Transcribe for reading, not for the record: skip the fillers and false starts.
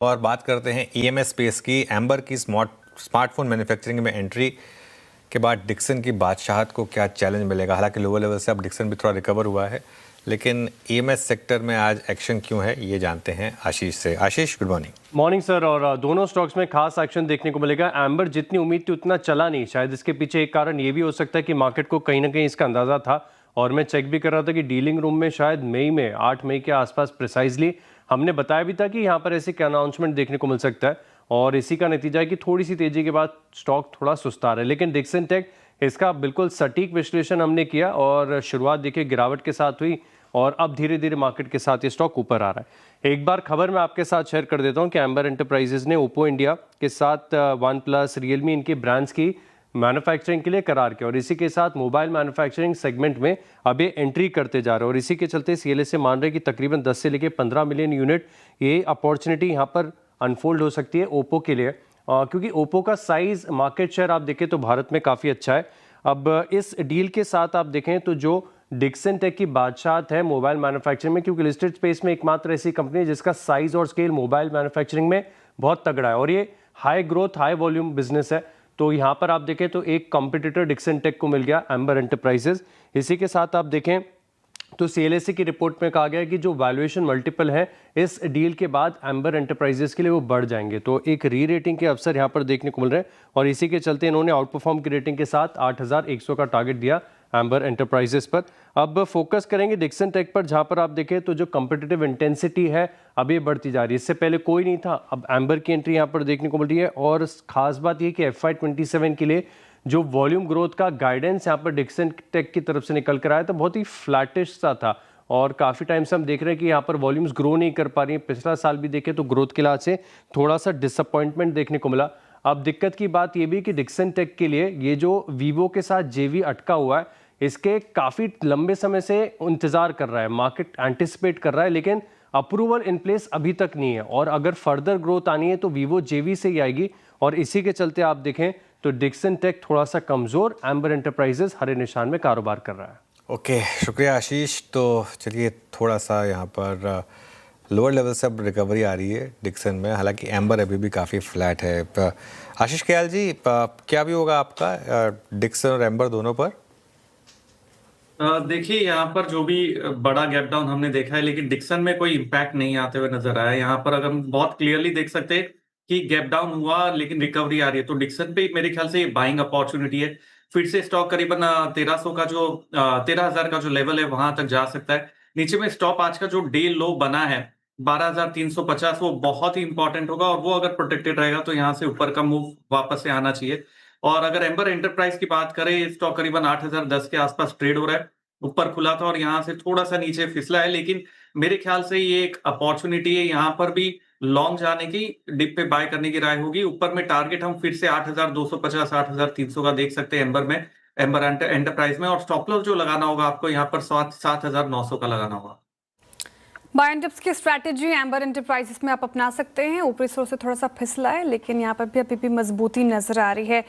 और बात करते हैं ईएमएस स्पेस की। एम्बर की स्मार्टफोन मैन्युफैक्चरिंग में एंट्री के बाद डिक्सन की बादशाहत को क्या चैलेंज मिलेगा? हालांकि लोअर लेवल से अब डिक्सन भी थोड़ा रिकवर हुआ है, लेकिन ईएमएस सेक्टर में आज एक्शन क्यों है, ये जानते हैं आशीष से। आशीष, गुड मॉर्निंग। Morning sir. और दोनों स्टॉक्स में खास एक्शन देखने को मिलेगा। एम्बर जितनी उम्मीद थी उतना चला नहीं। शायद इसके पीछे एक कारण ये भी हो सकता है कि मार्केट को कहीं ना कहीं इसका अंदाजा था, और मैं चेक भी कर रहा था कि डीलिंग रूम में शायद मई में 8 मई के आसपास प्रिसाइजली हमने बताया भी था कि यहाँ पर ऐसे अनाउंसमेंट देखने को मिल सकता है, और इसी का नतीजा है कि थोड़ी सी तेजी के बाद स्टॉक थोड़ा सुस्ता रहा है। लेकिन डिक्सन टेक, इसका बिल्कुल सटीक विश्लेषण हमने किया और शुरुआत देखिए गिरावट के साथ हुई, और अब धीरे धीरे मार्केट के साथ ये स्टॉक ऊपर आ रहा है। एक बार खबर मैं आपके साथ शेयर कर देता हूं कि एम्बर एंटरप्राइजेज ने ओप्पो इंडिया के साथ वन प्लस, रियलमी, इनके ब्रांड्स की मैन्युफैक्चरिंग के लिए करार किया, और इसी के साथ मोबाइल मैन्युफैक्चरिंग सेगमेंट में अब ये एंट्री करते जा रहे हैं। और इसी के चलते सीएलएसए मान रहे हैं कि तकरीबन 10 से लेकर 15 मिलियन यूनिट ये अपॉर्चुनिटी यहाँ पर अनफोल्ड हो सकती है ओप्पो के लिए, क्योंकि ओप्पो का साइज, मार्केट शेयर आप देखें तो भारत में काफ़ी अच्छा है। अब इस डील के साथ आप देखें तो जो डिक्सन टेक की बादशाहत है मोबाइल मैन्युफैक्चरिंग में, क्योंकि लिस्टेड स्पेस में एकमात्र ऐसी कंपनी है जिसका साइज और स्केल मोबाइल मैन्युफैक्चरिंग में बहुत तगड़ा है, और ये high growth high volume business है। तो यहाँ पर आप देखें तो एक कॉम्पिटिटर डिक्सन टेक को मिल गया, एम्बर एंटरप्राइजेज। इसी के साथ आप देखें तो सीएलएसए की रिपोर्ट में कहा गया है कि जो वैल्यूएशन मल्टीपल है इस डील के बाद एम्बर एंटरप्राइजेस के लिए वो बढ़ जाएंगे। तो एक री रेटिंग के अवसर यहाँ पर देखने को मिल रहे हैं, और इसी के चलते इन्होंने आउट परफॉर्म की रेटिंग के साथ 8100 का टारगेट दिया एम्बर एंटरप्राइजेस पर। अब फोकस करेंगे डिक्सन टेक पर, जहां पर आप देखें तो जो कंपिटिटिव इंटेंसिटी है अब ये बढ़ती जा रही है। इससे पहले कोई नहीं था, अब एम्बर की एंट्री यहाँ पर देखने को मिल रही है। और खास बात यह कि FY27 के लिए जो वॉल्यूम ग्रोथ का गाइडेंस यहाँ पर डिक्सन टेक की तरफ से निकल कर आया तो बहुत ही फ्लैटिश सा था, और काफ़ी टाइम से हम देख रहे हैं कि यहाँ पर वॉल्यूम्स ग्रो नहीं कर पा रही हैं। पिछला साल भी देखें तो ग्रोथ के लिहाज से थोड़ा सा डिसअपॉइंटमेंट देखने को मिला। अब दिक्कत की बात ये भी कि डिक्सन टेक के लिए ये जो वीवो के साथ जेवी अटका हुआ है, इसके काफ़ी लंबे समय से इंतज़ार कर रहा है, मार्केट एंटिसिपेट कर रहा है, लेकिन अप्रूवल इन प्लेस अभी तक नहीं है। और अगर फर्दर ग्रोथ आनी है तो वीवो जेवी से ही आएगी, और इसी के चलते आप देखें तो डिक्सन टेक थोड़ा सा कमज़ोर, एम्बर एंटरप्राइजेस हरे निशान में कारोबार कर रहा है। ओके, शुक्रिया आशीष। तो चलिए, थोड़ा सा यहाँ पर लोअर लेवल से अब रिकवरी आ रही है डिक्सन में, हालांकि एम्बर अभी भी काफ़ी फ्लैट है। आशीष ख्याल जी, क्या भी होगा आपका डिक्सन और एम्बर दोनों पर? देखिए, यहाँ पर जो भी बड़ा गैप डाउन हमने देखा है, लेकिन डिक्सन में कोई इम्पैक्ट नहीं आते हुए नजर आया। यहाँ पर अगर हम बहुत क्लियरली देख सकते हैं कि गैप डाउन हुआ लेकिन रिकवरी आ रही है, तो डिक्सन पे मेरे ख्याल से बाइंग अपॉर्चुनिटी है। फिर से स्टॉक करीबन 1300 का जो 13,000 का जो लेवल है वहां तक जा सकता है। नीचे में स्टॉप आज का जो डे लो बना है 12,350, वो बहुत ही इंपॉर्टेंट होगा, और वो अगर प्रोटेक्टेड रहेगा तो यहाँ से ऊपर का मूव वापस से आना चाहिए। और अगर एम्बर एंटरप्राइज की बात करें, स्टॉक करीबन 8,010 के आसपास ट्रेड हो रहा है। ऊपर खुला था और यहाँ से थोड़ा सा नीचे फिसला है, लेकिन मेरे ख्याल से ये एक अपॉर्चुनिटी है। यहाँ पर भी लॉन्ग जाने की, डिप पे बाय करने की राय होगी। ऊपर में टारगेट हम फिर से 8,250 8,300 का देख सकते हैं एम्बर में, एम्बर एंटरप्राइज में। और स्टॉप लॉस जो लगाना होगा आपको यहाँ पर 7,900 का लगाना होगा। बाय एंड डिप्स की स्ट्रैटेजी एम्बर एंटरप्राइजेस में आप अपना सकते हैं। ऊपरी स्रोत से थोड़ा सा फिसला है, लेकिन यहाँ पर भी अभी भी मजबूती नजर आ रही है।